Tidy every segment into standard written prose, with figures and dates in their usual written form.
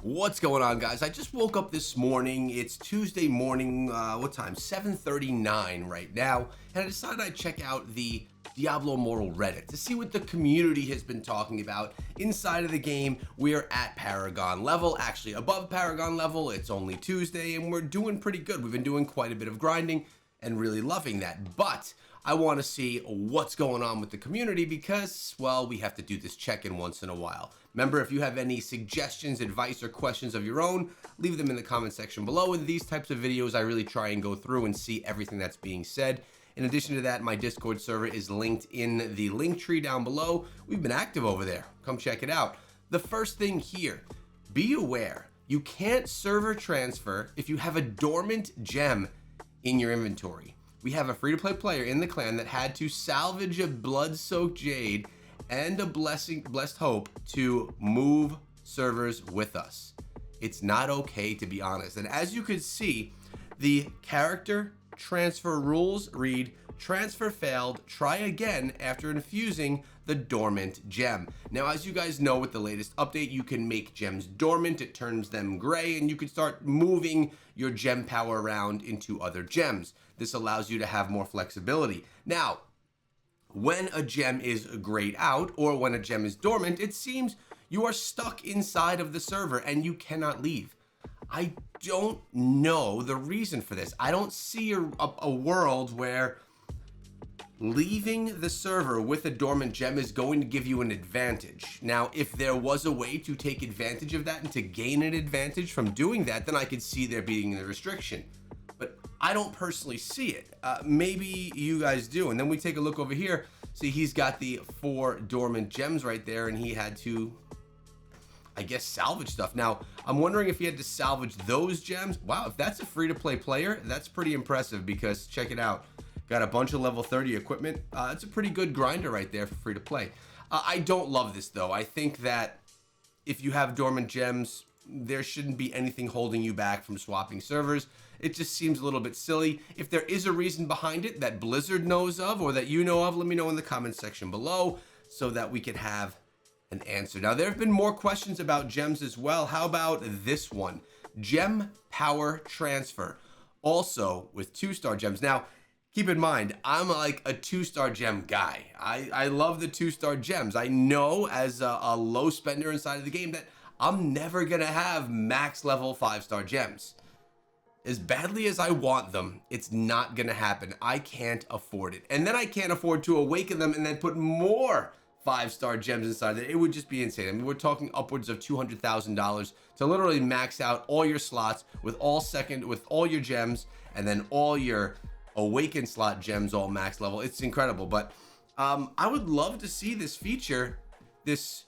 What's going on, guys? I just woke up this morning. It's Tuesday morning, what time? 7:39 right now, and I decided I'd check out the Diablo Immortal Reddit to see what the community has been talking about inside of the game. We're at Paragon level, actually above Paragon level. It's only Tuesday, and we're doing pretty good. We've been doing quite a bit of grinding and really loving that, but I want to see what's going on with the community because, well, we have to do this check-in once in a while. Remember, if you have any suggestions, advice, or questions of your own, leave them in the comment section below. In these types of videos, I really try and go through and see everything that's being said. In addition to that, my Discord server is linked in the link tree down below. We've been active over there. Come check it out. The first thing here, be aware, you can't server transfer if you have a dormant gem in your inventory. We have a free-to-play player in the clan that had to salvage a blood-soaked jade and a blessed hope to move servers with us. It's not okay, to be honest. And as you could see, the character transfer rules read, transfer failed, try again after infusing the dormant gem. Now, as you guys know, with the latest update, you can make gems dormant, it turns them gray, and you can start moving your gem power around into other gems. This allows you to have more flexibility. Now, when a gem is grayed out or when a gem is dormant, it seems you are stuck inside of the server and you cannot leave. I don't know the reason for this. I don't see a world where leaving the server with a dormant gem is going to give you an advantage. Now, if there was a way to take advantage of that and to gain an advantage from doing that, then I could see there being a restriction. But I don't personally see it. Maybe you guys do. And then we take a look over here. See, he's got the 4 dormant gems right there, and he had to, I guess, salvage stuff. Now, I'm wondering if he had to salvage those gems. Wow, if that's a free-to-play player, that's pretty impressive because check it out. Got a bunch of level 30 equipment. It's a pretty good grinder right there for free-to-play. I don't love this, though. I think that if you have dormant gems, there shouldn't be anything holding you back from swapping servers. It just seems a little bit silly. If there is a reason behind it that Blizzard knows of or that you know of, let me know in the comments section below so that we can have an answer. Now, there have been more questions about gems as well. How about this one? Gem power transfer. Also with 2-star gems. Now, keep in mind, I'm like a 2-star gem guy. I love the 2-star gems. I know as a low spender inside of the game that I'm never gonna have max level 5-star gems. As badly as I want them, it's not gonna happen. I can't afford it. And then I can't afford to awaken them and then put more 5-star gems inside it. It would just be insane. I mean, we're talking upwards of $200,000 to literally max out all your slots with all your gems and then all your awakened slot gems all max level. It's incredible. But I would love to see this feature, this,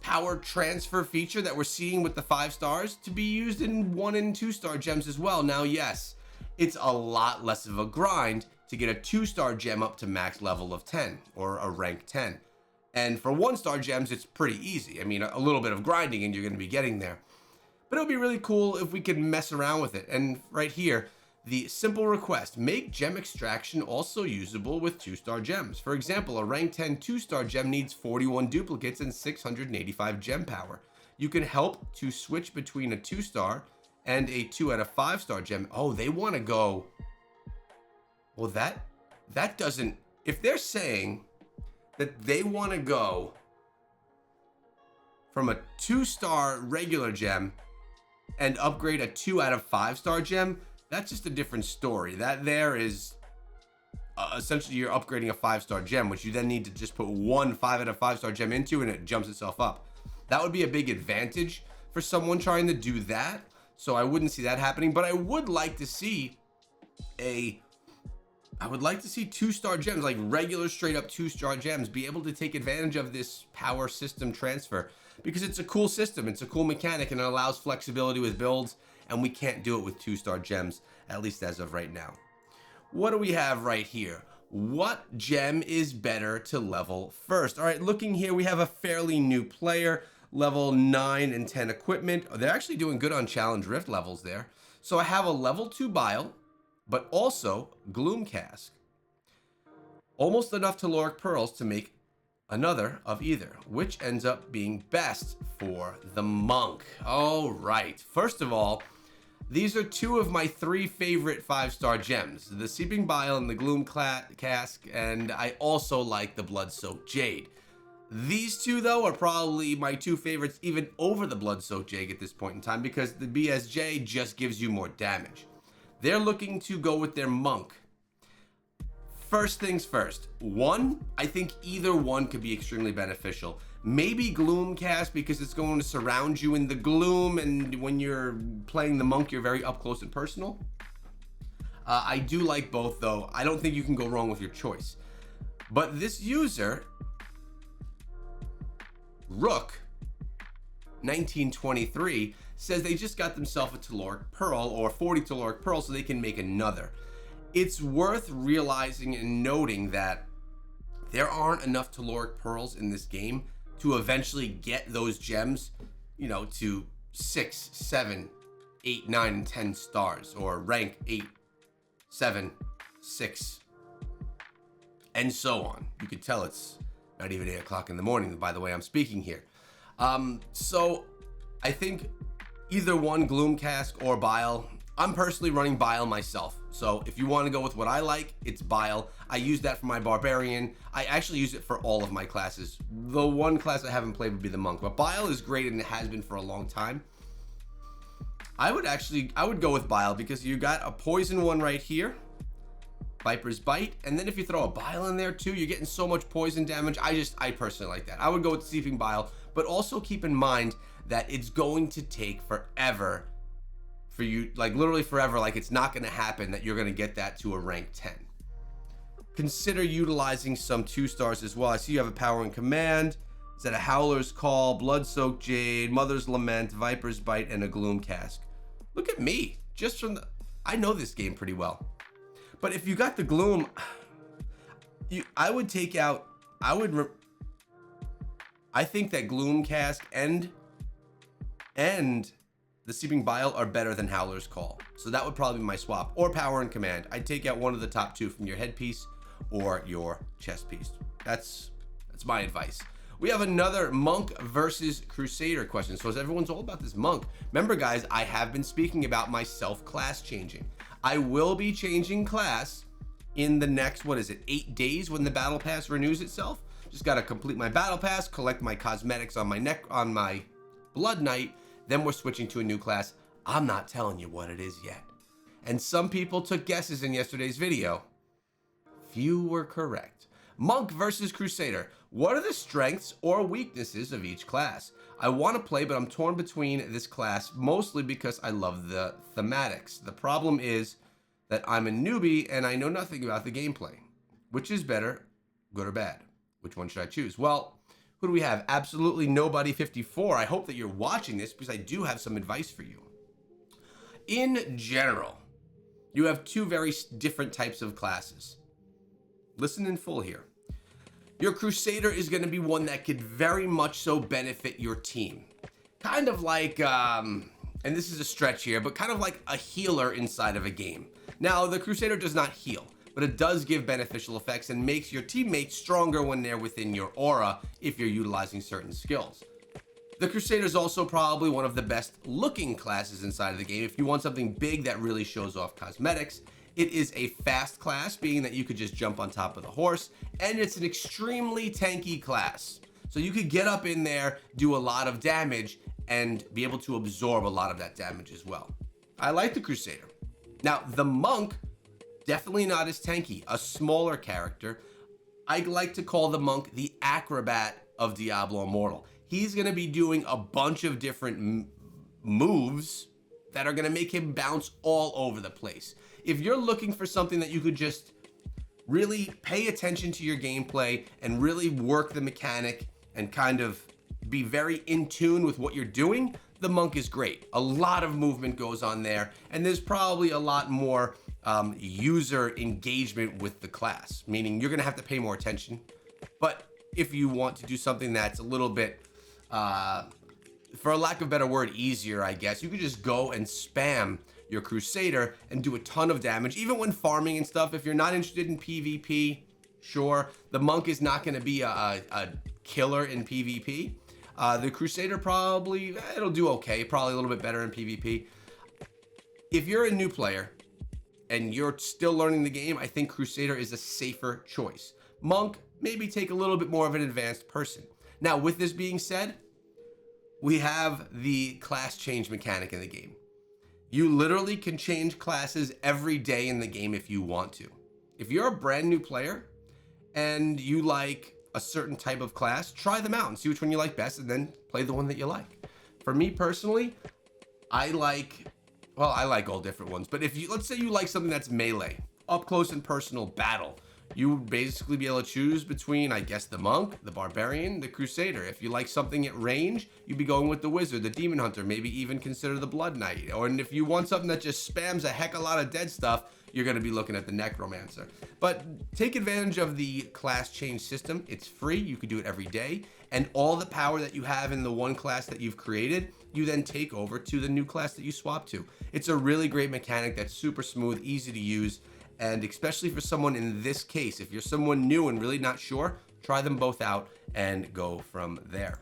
power transfer feature that we're seeing with the 5 stars to be used in 1 and 2-star gems as well. Now, yes, it's a lot less of a grind to get a 2-star gem up to max level of 10 or a rank 10. And for 1-star gems, it's pretty easy. I mean, a little bit of grinding and you're going to be getting there. But it would be really cool if we could mess around with it. And right here, the simple request, make gem extraction also usable with 2-star gems. For example, a rank 10 2-star gem needs 41 duplicates and 685 gem power. You can help to switch between a 2-star and a 2 out of 5-star gem. Oh, they want to go. Well, that doesn't, if they're saying that they want to go from a 2-star regular gem and upgrade a 2 out of 5-star gem, that's just a different story. That there is essentially you're upgrading a 5-star gem, which you then need to just put one 5 out of 5-star gem into and it jumps itself up. That would be a big advantage for someone trying to do that. So I wouldn't see that happening, but I would like to see 2-star gems, like regular straight up 2-star gems, be able to take advantage of this power system transfer because it's a cool system. It's a cool mechanic and it allows flexibility with builds. And we can't do it with 2-star gems, at least as of right now. What do we have right here? What gem is better to level first? All right, looking here, we have a fairly new player, level 9 and 10 equipment. They're actually doing good on Challenge Rift levels there. So I have a level 2 Bile, but also Gloom Cask. Almost enough Telluric Pearls to make another of either, which ends up being best for the monk. All right. First of all, these are two of my three favorite 5-star gems, the Seeping Bile and the Gloom Cask, and I also like the Blood-Soaked Jade. These two, though, are probably my two favorites even over the Blood-Soaked Jade at this point in time because the BSJ just gives you more damage. They're looking to go with their monk. First things first, I think either one could be extremely beneficial. Maybe Gloomcast because it's going to surround you in the gloom, and when you're playing the monk, you're very up close and personal. I do like both, though. I don't think you can go wrong with your choice. But this user, Rook 1923, says they just got themselves a Telluric Pearl or 40 Telluric Pearls so they can make another. It's worth realizing and noting that there aren't enough Telluric Pearls in this game to eventually get those gems, to 6, 7, 8, 9, and 10 stars, or rank 8, 7, 6, and so on. You could tell it's not even 8 o'clock in the morning, by the way I'm speaking here. So I think either one, Gloomcask or Bile. I'm personally running Bile myself. So if you want to go with what I like, it's Bile. I use that for my Barbarian. I actually use it for all of my classes. The one class I haven't played would be the Monk, but Bile is great and it has been for a long time. I would go with Bile because you got a poison one right here, Viper's Bite, and then if you throw a Bile in there too, you're getting so much poison damage. I personally like that. I would go with Seeping Bile, but also keep in mind that it's going to take forever for you, like literally forever, like it's not going to happen that you're going to get that to a rank 10. Consider utilizing some 2 stars as well. I see you have a Power and Command. Is that a Howler's Call, Blood-Soaked Jade, Mother's Lament, Viper's Bite, and a Gloom Cask? Look at me, just from I know this game pretty well. But if you got the Gloom, I would take out, I think that Gloom Cask and the Seeping Bile are better than Howler's Call. So that would probably be my swap. Or Power and Command. I'd take out one of the top 2 from your headpiece or your chest piece. That's my advice. We have another Monk versus Crusader question. So as everyone's all about this Monk, remember guys, I have been speaking about myself class changing. I will be changing class in the next, 8 days when the Battle Pass renews itself. Just got to complete my Battle Pass, collect my cosmetics on my Blood Knight, then we're switching to a new class. I'm not telling you what it is yet. And some people took guesses in yesterday's video. Few were correct. Monk versus Crusader. What are the strengths or weaknesses of each class? I want to play, but I'm torn between this class, mostly because I love the thematics. The problem is that I'm a newbie and I know nothing about the gameplay. Which is better, good or bad? Which one should I choose? Well, who do we have? Absolutely nobody 54. I hope that you're watching this because I do have some advice for you. In general, you have 2 very different types of classes. Listen in full here. Your Crusader is going to be one that could very much so benefit your team. Kind of like, and this is a stretch here, but kind of like a healer inside of a game. Now, the Crusader does not heal, but it does give beneficial effects and makes your teammates stronger when they're within your aura if you're utilizing certain skills. The Crusader is also probably one of the best looking classes inside of the game. If you want something big that really shows off cosmetics, it is a fast class, being that you could just jump on top of the horse, and it's an extremely tanky class. So you could get up in there, do a lot of damage, and be able to absorb a lot of that damage as well. I like the Crusader. Now, the Monk, definitely not as tanky, a smaller character. I like to call the Monk the acrobat of Diablo Immortal. He's going to be doing a bunch of different moves that are going to make him bounce all over the place. If you're looking for something that you could just really pay attention to your gameplay and really work the mechanic and kind of be very in tune with what you're doing, the Monk is great. A lot of movement goes on there, and there's probably a lot more user engagement with the class, meaning you're going to have to pay more attention. But if you want to do something that's a little bit, for a lack of a better word, easier, I guess, you could just go and spam your Crusader and do a ton of damage. Even when farming and stuff, if you're not interested in PvP, Sure, the monk is not going to be a killer in PvP. The Crusader probably, it'll do okay, probably a little bit better in PvP. If you're a new player and you're still learning the game, I think Crusader is a safer choice. Monk, maybe take a little bit more of an advanced person. Now, with this being said, we have the class change mechanic in the game. You literally can change classes every day in the game if you want to. If you're a brand new player and you like a certain type of class, try them out and see which one you like best and then play the one that you like. For me personally, I like all different ones, but if you, let's say you like something that's melee, up close and personal battle, you would basically be able to choose between, I guess, the monk, the barbarian, the crusader. If you like something at range, you'd be going with the wizard, the demon hunter, maybe even consider the blood knight. Or and if you want something that just spams a heck of a lot of dead stuff, you're going to be looking at the necromancer. But take advantage of the class change system. It's free. You can do it every day. And all the power that you have in the one class that you've created, you then take over to the new class that you swap to. It's a really great mechanic that's super smooth, easy to use. And especially for someone in this case, if you're someone new and really not sure, try them both out and go from there.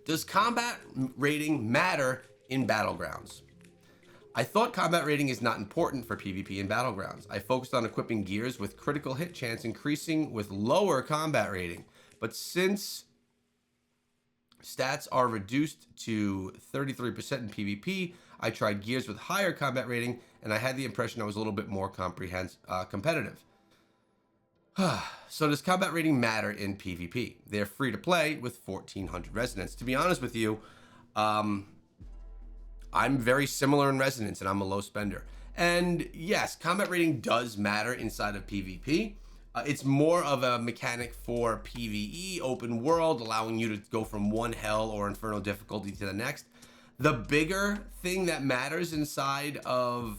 Does combat rating matter in Battlegrounds? I thought combat rating is not important for PvP in Battlegrounds. I focused on equipping gears with critical hit chance increasing with lower combat rating. But since stats are reduced to 33% in PvP, I tried gears with higher combat rating, and I had the impression I was a little bit more competitive. So does combat rating matter in PvP? They're free to play with 1400 resonance. To be honest with you, I'm very similar in resonance, and I'm a low spender. And yes, combat rating does matter inside of PvP. It's more of a mechanic for PvE, open world, allowing you to go from one hell or inferno difficulty to the next. The bigger thing that matters inside of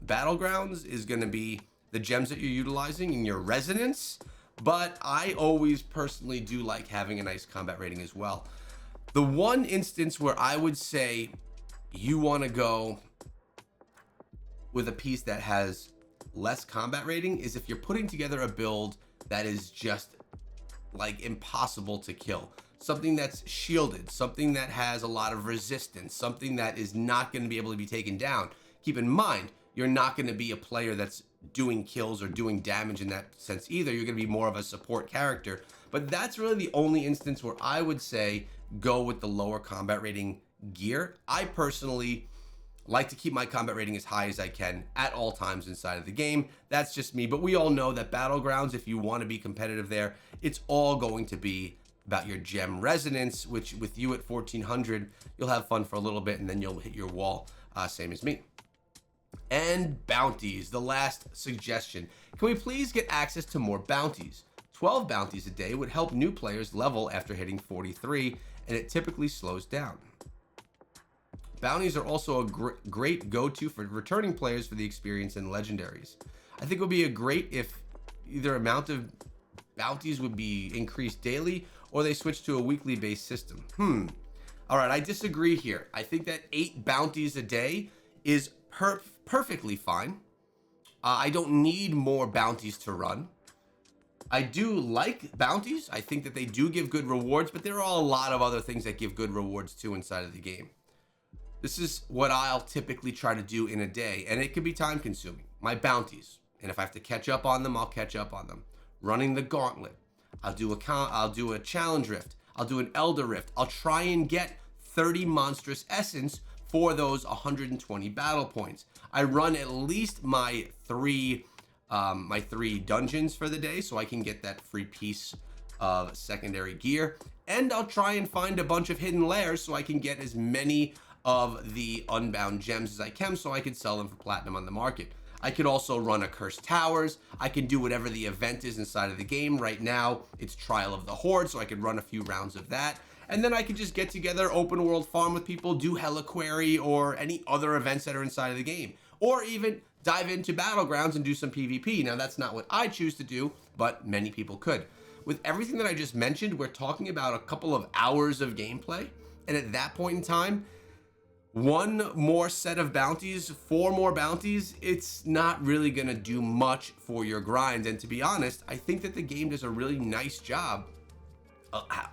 Battlegrounds is going to be the gems that you're utilizing and your resonance. But I always personally do like having a nice combat rating as well. The one instance where I would say you want to go with a piece that has less combat rating is if you're putting together a build that is just like impossible to kill. Something that's shielded, something that has a lot of resistance, something that is not going to be able to be taken down. Keep in mind, you're not going to be a player that's doing kills or doing damage in that sense either. You're going to be more of a support character. But that's really the only instance where I would say go with the lower combat rating gear. I personally like to keep my combat rating as high as I can at all times inside of the game. That's just me. But we all know that Battlegrounds, if you want to be competitive there, it's all going to be about your gem resonance, which with you at 1400, you'll have fun for a little bit and then you'll hit your wall, same as me. And bounties, the last suggestion. Can we please get access to more bounties? 12 bounties a day would help new players level after hitting 43, and it typically slows down. Bounties are also a great go-to for returning players for the experience and legendaries. I think it would be a great if either amount of bounties would be increased daily or they switch to a weekly based system. All right, I disagree here. I think that 8 bounties a day is perfectly fine. I don't need more bounties to run. I do like bounties. I think that they do give good rewards, but there are a lot of other things that give good rewards too inside of the game. This is what I'll typically try to do in a day, and it can be time consuming. My bounties, and if I have to catch up on them, I'll catch up on them. Running the gauntlet. I'll do a challenge rift. I'll do an elder rift. I'll try and get 30 monstrous essence for those 120 battle points. I run at least my three dungeons for the day so I can get that free piece of secondary gear. And I'll try and find a bunch of hidden lairs so I can get as many of the unbound gems as I can so I can sell them for platinum on the market. I could also run a Cursed Towers. I can do whatever the event is inside of the game. Right now, it's Trial of the Horde, so I could run a few rounds of that. And then I could just get together, open world farm with people, do Heliquary or any other events that are inside of the game. Or even dive into Battlegrounds and do some PvP. Now, that's not what I choose to do, but many people could. With everything that I just mentioned, we're talking about a couple of hours of gameplay. And at that point in time, one more set of bounties, 4 more bounties, it's not really gonna do much for your grind. And to be honest, I think that the game does a really nice job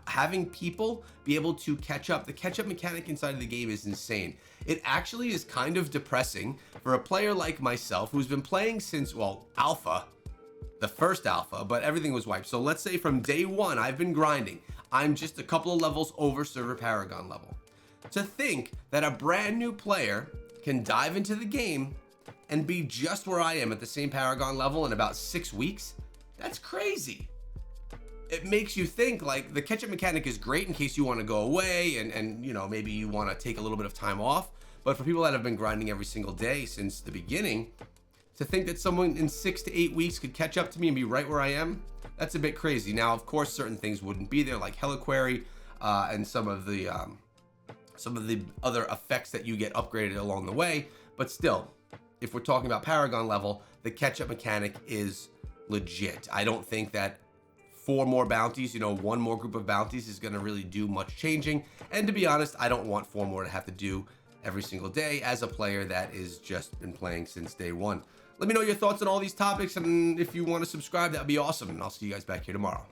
having people be able to catch up. The catch up mechanic inside of the game is insane. It actually is kind of depressing for a player like myself who's been playing since, well, alpha, the first alpha, but everything was wiped. So let's say from day one, I've been grinding. I'm just a couple of levels over server Paragon level. To think that a brand new player can dive into the game and be just where I am at the same Paragon level in about 6 weeks, that's crazy. It makes you think, like, the catch-up mechanic is great in case you want to go away and you know, maybe you want to take a little bit of time off. But for people that have been grinding every single day since the beginning, to think that someone in 6 to 8 weeks could catch up to me and be right where I am, that's a bit crazy. Now, of course, certain things wouldn't be there, like Heliquary and some of the other effects that you get upgraded along the way. But still, if we're talking about Paragon level, the catch-up mechanic is legit. I don't think that 4 more bounties, you know, 1 more group of bounties is going to really do much changing. And to be honest, I don't want 4 more to have to do every single day as a player that is just been playing since day one. Let me know your thoughts on all these topics, and if you want to subscribe, that would be awesome. And I'll see you guys back here tomorrow.